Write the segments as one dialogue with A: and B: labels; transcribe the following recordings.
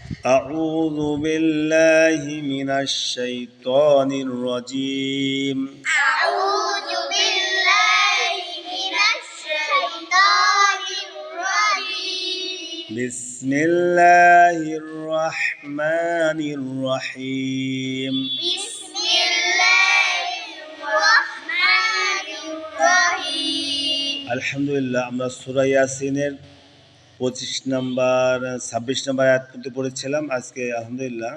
A: أعوذ بالله من الشيطان الرجيم
B: أعوذ بالله من الشيطان الرجيم
A: بسم الله الرحمن الرحيم
B: بسم الله الرحمن الرحيم
A: الحمد لله আমরা সূরা ইয়াসিনের 25 নম্বর 26 নম্বর আয়াত পর্যন্ত পড়েছিলাম। আজকে আলহামদুলিল্লাহ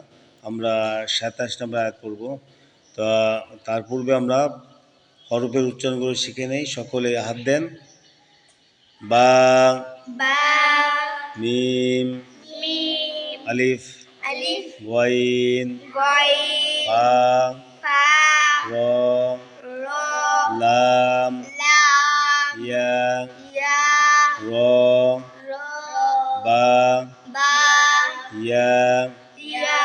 A: আমরা 27 নম্বর আয়াত পড়ব। তো তার পূর্বে আমরা হরফের উচ্চারণগুলো শিখে নেই। সকলে হাত দেন। বা,
B: বা,
A: মিম,
B: মিম,
A: আলিফ,
B: আলিফ,
A: ওয়াইন,
B: গইন,
A: ফা,
B: ফা,
A: র,
B: র,
A: লাম,
B: লাম,
A: ইয়া,
B: ইয়া,
A: র,
B: র,
A: বা,
B: বা,
A: ইয়া,
B: ইয়া,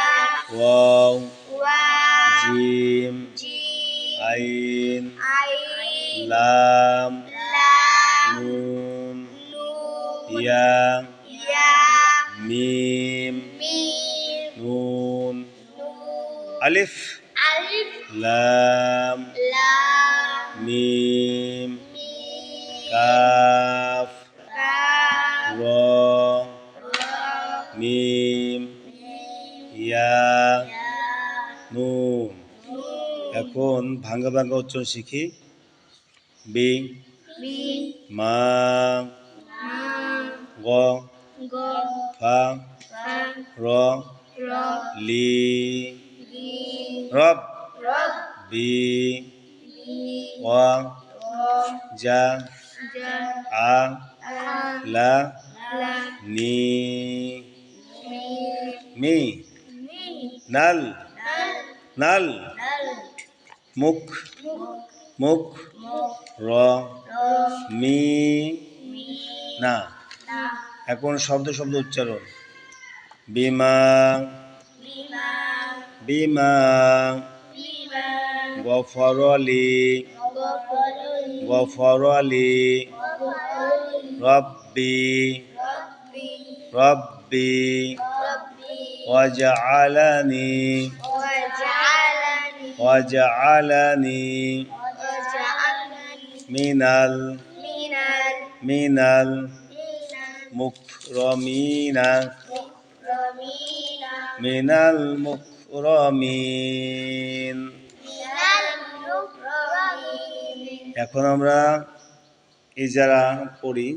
A: ওয়াও,
B: ওয়াও,
A: জিম,
B: জিম,
A: আইন,
B: আইন,
A: লাম,
B: লাম,
A: নুন,
B: নুন,
A: ইয়া,
B: ইয়া,
A: মিম,
B: মিম,
A: নুন,
B: নুন,
A: আলিফ,
B: আলিফ,
A: লাম,
B: লাম,
A: মিম,
B: মিম,
A: কাফ,
B: কাফ,
A: র,
B: র,
A: মিম,
B: মিম,
A: ইয়া,
B: ইয়া,
A: নুন।
B: নুন,
A: এখন ভাঙ্গা ভাঙ্গা উচ্চারণ শিখি। বি,
B: বি,
A: মা,
B: মা,
A: গ,
B: গ,
A: ফা,
B: ফা,
A: র,
B: র,
A: লি,
B: লি,
A: রব,
B: রব,
A: বি,
B: বি,
A: ওয়া,
B: ও,
A: যা,
B: যা,
A: আ,
B: আ,
A: লা,
B: লা,
A: নি,
B: মি,
A: মি,
B: মি,
A: নাল,
B: নাল,
A: নাল,
B: নাল,
A: মুখ,
B: মুখ,
A: মুখ,
B: মুখ,
A: র,
B: র,
A: মি,
B: মি,
A: না।
B: না,
A: এখন শব্দ শব্দ উচ্চারণ। বিমা,
B: বিমা,
A: বিমা,
B: বিমা,
A: গফরলি,
B: গফরলি,
A: গফরলি,
B: গফরলি,
A: রব্বি,
B: রব্বি,
A: রব্বি,
B: রব্বি,
A: ওয়াজআলানি,
B: ওয়াজআলানি,
A: ওয়াজআলানি
B: ওয়াজআলানি
A: মিনাল,
B: মিনাল
A: মিনাল
B: মিনাল
A: মুকরমিনা,
B: মুকরমিনা
A: মিনাল মুকরমিন।
B: মিনাল মুকরমিন।
A: এখন আমরা ইজারা পড়ি।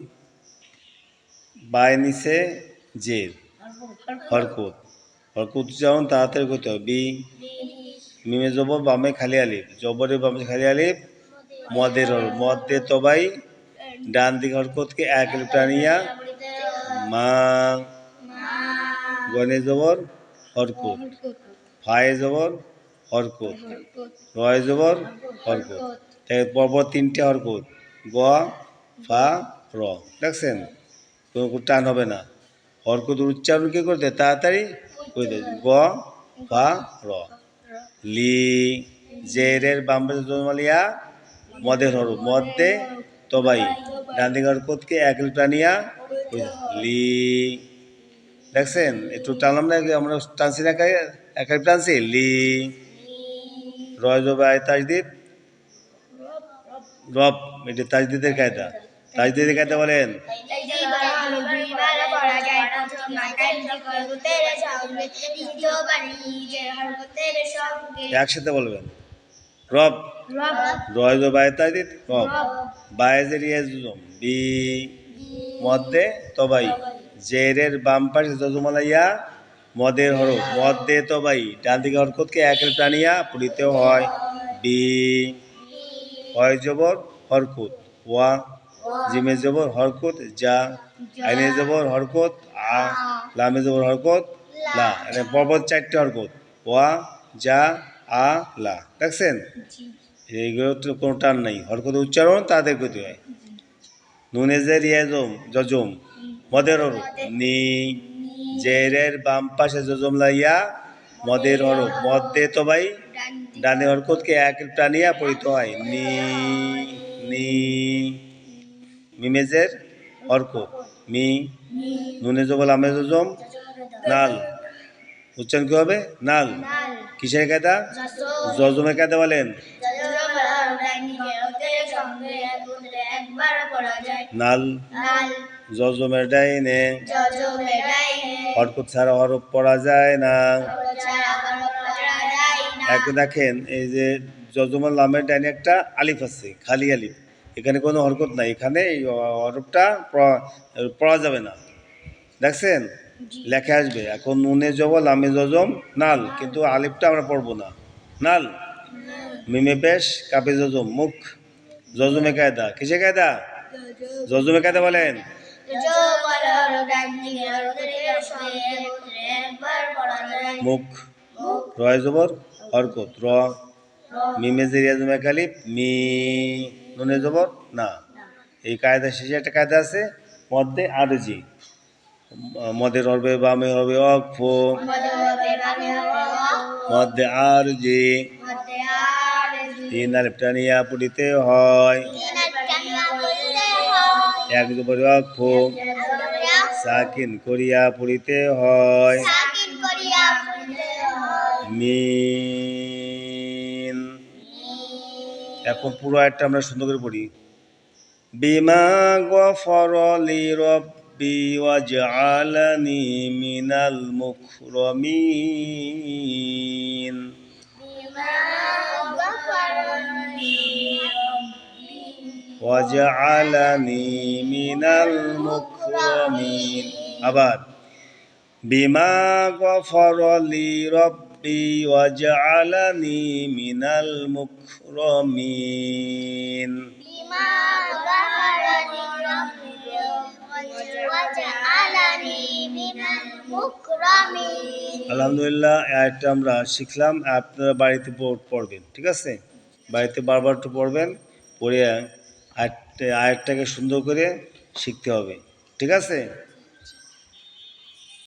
A: বাই নিচে জের, হরকত, হরকত উচ্চারণ তাড়াতাড়ি করতে হবে। বি, মিমে জবর, বামে খালি আলিফ, জবরের বামে খালি আলিফ, মদের হরফ, মদে তবাই, ডান দিকে হরকতকে এক আলিফ টানিয়া, মা, গনে জবর, হরকত, ফায়ে জবর, হরকত, রয়ে জবর, হরকত। তাই পরপর তিনটে হরকত, গ, ফা, র। দেখছেন? কোনো টান হবে না। হরকত উচ্চারণ কি করতে তাড়াতাড়ি করে দেয়। গ, ফা, র। লি, জেরের বাম পাশে জমালিয়া, মদের হরফ, মদে তবাই, ডান দিকে হরকতকে এক আলিফ টানিয়া, লি। দেখছেন? একটু টানলাম না, আমরা টানছি না, এক আলিফ টানছি, লি। রয় জবে আয় তাজদিদ, রব, এটা তাজদিদের কায়দা। তাজদিদের কায়দা বলেন। একসাথে বলবেন। রব, রয় জবে আয় তাজদিদ, রব, বায়েজের ইয়াজুম, বি, মদে তবাই, জেরের বাম পাশে জজমালাইয়া, মদের হরফ, মদে তবাই, ডান দিকে হরকতকে একের টানিয়া পড়িতেও হয়। বি, হয় জবর, হরকত, ওয়া, জিমে জবর, হরকত, যা, আইনে জবর, হরকত, আ, লামে জবর, হরকত, লা। এটা পরপর চারটে হরকত, ওয়া, যা, আ, লা। দেখছেন? এইগুলো তো কোনো টান নাই, হরকত উচ্চারণ তাদের করতে হয়। নুনেজের ইয়াজম, জজম, মদের হরফ, নি, জেরের বাম পাশে জজম লাইয়া, মদের হরফ, মদে তবাই, ডানে হরকতকে এক টানিয়া পড়িতে হয়। নি, নি। মিমেজের হরকত, মি, নুনে জবল আমে জজম, নাল, উচ্চারণ কি হবে? নাল।
B: নাল
A: কিসের কায়দা?
B: জজম
A: জজমের কায়দা বলেন।
B: জজম ডাইনিকে ওদের সঙ্গে একত্রে একবার পড়া যায়
A: নাল
B: নাল
A: জজমের ডাইনে
B: জজমে ডাইনে
A: হরকত ছাড়া হরফ পড়া যায় না।
B: ছাড়া হরফ পড়া যায় না
A: একটা দেখেন, এই যে জজমের লামের ডাইনে একটা আলিফ আছে, খালি আলিফ, এখানে কোনো হরকত নাই, এখানে এই হরফটা পড়া যাবে না। দেখছেন, লেখা আসবে এখন নুনে জব লামে জজম নাল, কিন্তু আলিফটা আমরা পড়বো না। নাল মিমে পেশ কাপে জজম মুখ। জজমে কায়দা কিসে কায়দা? জজমে কায়দা বলেন।
B: জজম ডাইনিকে ওদের সঙ্গে একত্রে একবার পড়া যায়
A: মুখ
B: মুখ
A: রয় জবর হরকত র, মিমে জেরিয়া জমে কালিফ মি, নুনে জবর না। এই কায়দা শেষে একটা কায়দা আছে মধ্যে আরজি, মধ্যে রবে বামে হবে অক্ফ,
B: মধ্যে হবে বামে হবে
A: মধ্যে আরজি
B: মধ্যে আর
A: তিন আলিফটা নিয়া পড়িতে হয়,
B: তিনার টানিয়া বলতে হয়
A: এক জবর অক্ফ সাকিন করিয়া পড়িতে হয়,
B: সাকিন করিয়া বলতে হয়
A: মিন। এখন পুরো আয়াতটা আমরা সুন্দর করে পড়ি। বিমা গফরলি রব্বি ওয়াজআলানি মিনাল মুকরামিন।
B: বিমা গফরনি
A: ওয়াজআলানি মিনাল মুকরামিন। আবার বিমা গফরলি রব্বি ওয়াজআলানি মিনাল মুকরামিন।
B: বিমা গফরনি রব্বি ওয়াজআলানি মিনাল মুকরামিন
A: আলহামদুলিল্লাহ, এই আয়াতটা আমরা শিখলাম। আপনারা বাড়িতে পড়বেন, ঠিক আছে? বাড়িতে বারবার একটু পড়বেন, পড়ে আয়াতটাকে সুন্দর করে শিখতে হবে, ঠিক আছে?